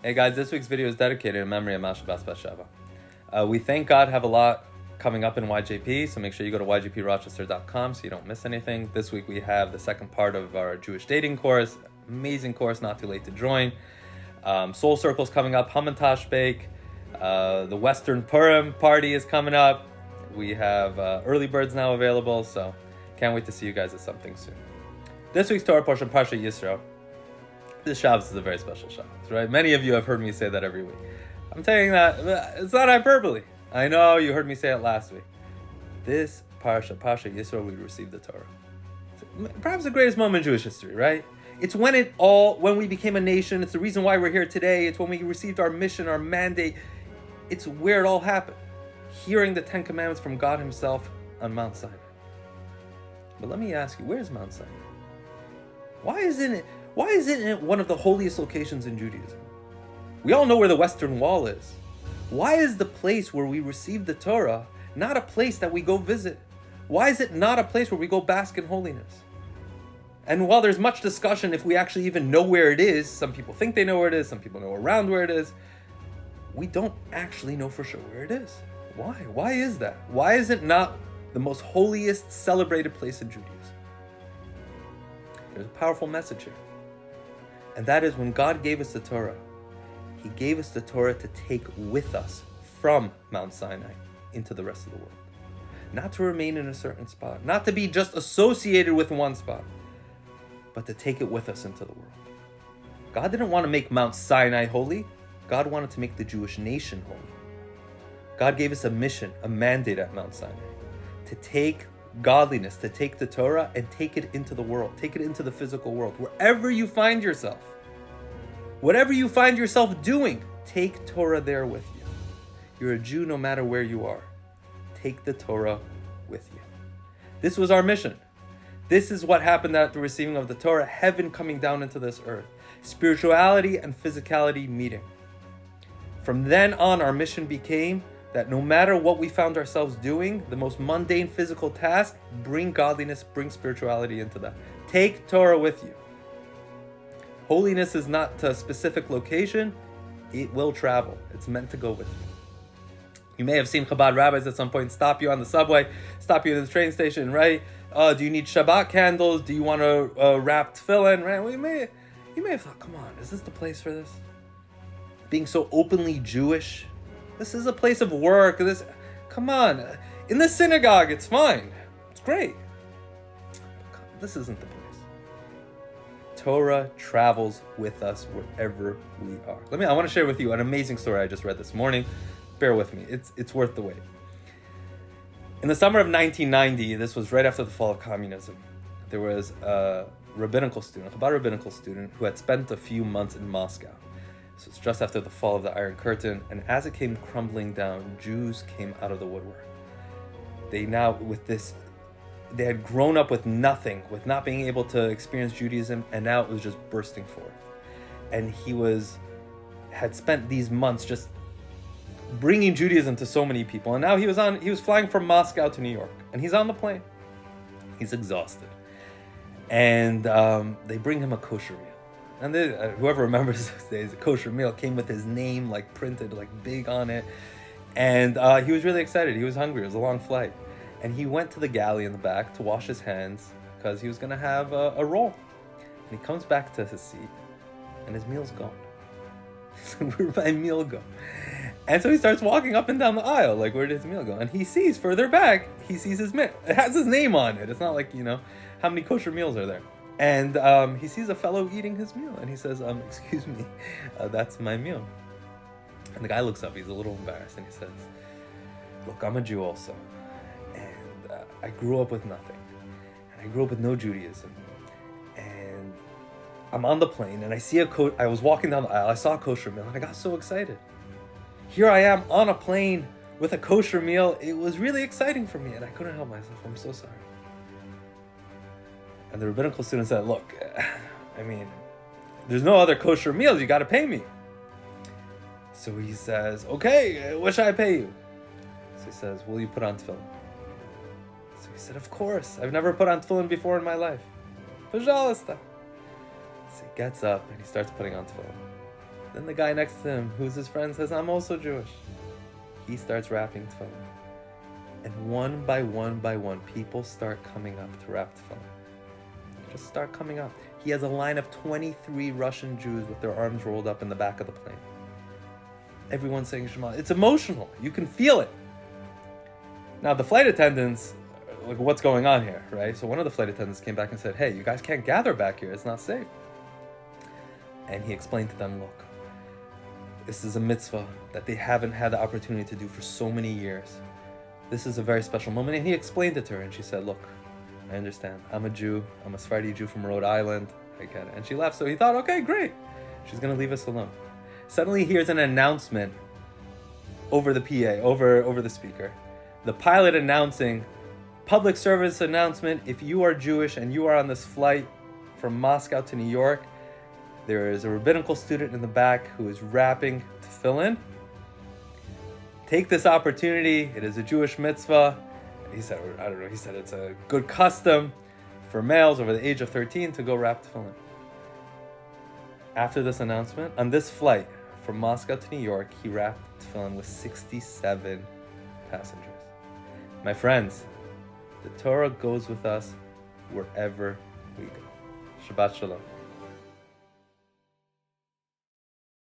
Hey guys, this week's video is dedicated in memory of Masha Bas Sheva. We thank God have a lot coming up in YJP, so make sure you go to yjprochester.com so you don't miss anything. This week we have the second part of our Jewish dating course, amazing course, not too late to join. Soul Circle's coming up, Hamantash Bake, the Western Purim party is coming up. We have early birds now available, so can't wait to see you guys at something soon. This week's Torah portion, Parsha Yisro. This Shabbos is a very special Shabbos, right? Many of you have heard me say that every week. I'm telling you that, it's not hyperbole. I know you heard me say it last week. This Parsha Yisro, we received the Torah. Perhaps the greatest moment in Jewish history, right? It's when we became a nation. It's the reason why we're here today. It's when we received our mission, our mandate. It's where it all happened. Hearing the Ten Commandments from God himself on Mount Sinai. But let me ask you, where's Mount Sinai? Why isn't it one of the holiest locations in Judaism? We all know where the Western Wall is. Why is the place where we receive the Torah not a place that we go visit? Why is it not a place where we go bask in holiness? And while there's much discussion if we actually even know where it is, some people think they know where it is, some people know around where it is, we don't actually know for sure where it is. Why? Why is that? Why is it not the most holiest celebrated place in Judaism? There's a powerful message here. And that is when God gave us the Torah, he gave us the Torah to take with us from Mount Sinai into the rest of the world. Not to remain in a certain spot, not to be just associated with one spot, but to take it with us into the world. God didn't want to make Mount Sinai holy. God wanted to make the Jewish nation holy. God gave us a mission, a mandate at Mount Sinai, to take godliness, to take the Torah and take it into the world, take it into the physical world. Wherever you find yourself, whatever you find yourself doing, take Torah there with you. You're a Jew no matter where you are. Take the Torah with you. This was our mission. This is what happened at the receiving of the Torah, heaven coming down into this earth. Spirituality and physicality meeting. From then on, our mission became that no matter what we found ourselves doing, the most mundane physical task, bring godliness, bring spirituality into that. Take Torah with you. Holiness is not to a specific location. It will travel. It's meant to go with you. You may have seen Chabad rabbis at some point stop you on the subway, stop you at the train station, right? Do you need Shabbat candles? Do you want to wrap tefillin? Right? Well, you may have thought, come on, is this the place for this? Being so openly Jewish, this is a place of work. Come on, in the synagogue, it's fine. It's great. This isn't the place. Torah travels with us wherever we are. I want to share with you an amazing story I just read this morning. Bear with me. It's worth the wait. In the summer of 1990, this was right after the fall of communism, there was a Chabad rabbinical student who had spent a few months in Moscow. This was just after the fall of the Iron Curtain, and as it came crumbling down, Jews came out of the woodwork. They had grown up with nothing, with not being able to experience Judaism, and now it was just bursting forth. And he had spent these months just bringing Judaism to so many people. And now he was flying from Moscow to New York, and he's on the plane. He's exhausted. And they bring him a kosher meal. And whoever remembers those days, a kosher meal came with his name printed big on it. And he was really excited. He was hungry. It was a long flight. And he went to the galley in the back to wash his hands because he was going to have a roll. And he comes back to his seat, and his meal's gone. Where'd my meal go? And so he starts walking up and down the aisle, where did his meal go? And he sees further back, he sees his meal. It has his name on it. It's not how many kosher meals are there? And he sees a fellow eating his meal, and he says, excuse me, that's my meal. And the guy looks up, he's a little embarrassed, and he says, look, I'm a Jew also. And I grew up with nothing. And I grew up with no Judaism. And I'm on the plane, and I was walking down the aisle, I saw a kosher meal, and I got so excited. Here I am on a plane with a kosher meal. It was really exciting for me, and I couldn't help myself. I'm so sorry. And the rabbinical student said, look, there's no other kosher meals. You got to pay me. So he says, okay, what should I pay you? So he says, will you put on tefillin? So he said, of course. I've never put on tefillin before in my life. Пожалуйста. So he gets up and he starts putting on tefillin. Then the guy next to him, who's his friend, says, I'm also Jewish. He starts wrapping tefillin. And one by one, people start coming up to wrap tefillin. Just start coming up. He has a line of 23 Russian Jews with their arms rolled up in the back of the plane. Everyone's saying Shema. It's emotional. You can feel it. Now, the flight attendants, like, what's going on here, right? So one of the flight attendants came back and said, hey, you guys can't gather back here. It's not safe. And he explained to them, look, this is a mitzvah that they haven't had the opportunity to do for so many years. This is a very special moment. And he explained it to her, and she said, look, I understand. I'm a Jew. I'm a Sephardi Jew from Rhode Island. I get it. And she left. So he thought, okay, great. She's going to leave us alone. Suddenly he hears an announcement over the PA, over the speaker. The pilot announcing, public service announcement, if you are Jewish and you are on this flight from Moscow to New York, there is a rabbinical student in the back who is wrapping tefillin. Take this opportunity. It is a Jewish mitzvah. He said, I don't know, he said it's a good custom for males over the age of 13 to go wrap tefillin. After this announcement, on this flight from Moscow to New York, he wrapped tefillin with 67 passengers. My friends, the Torah goes with us wherever we go. Shabbat Shalom.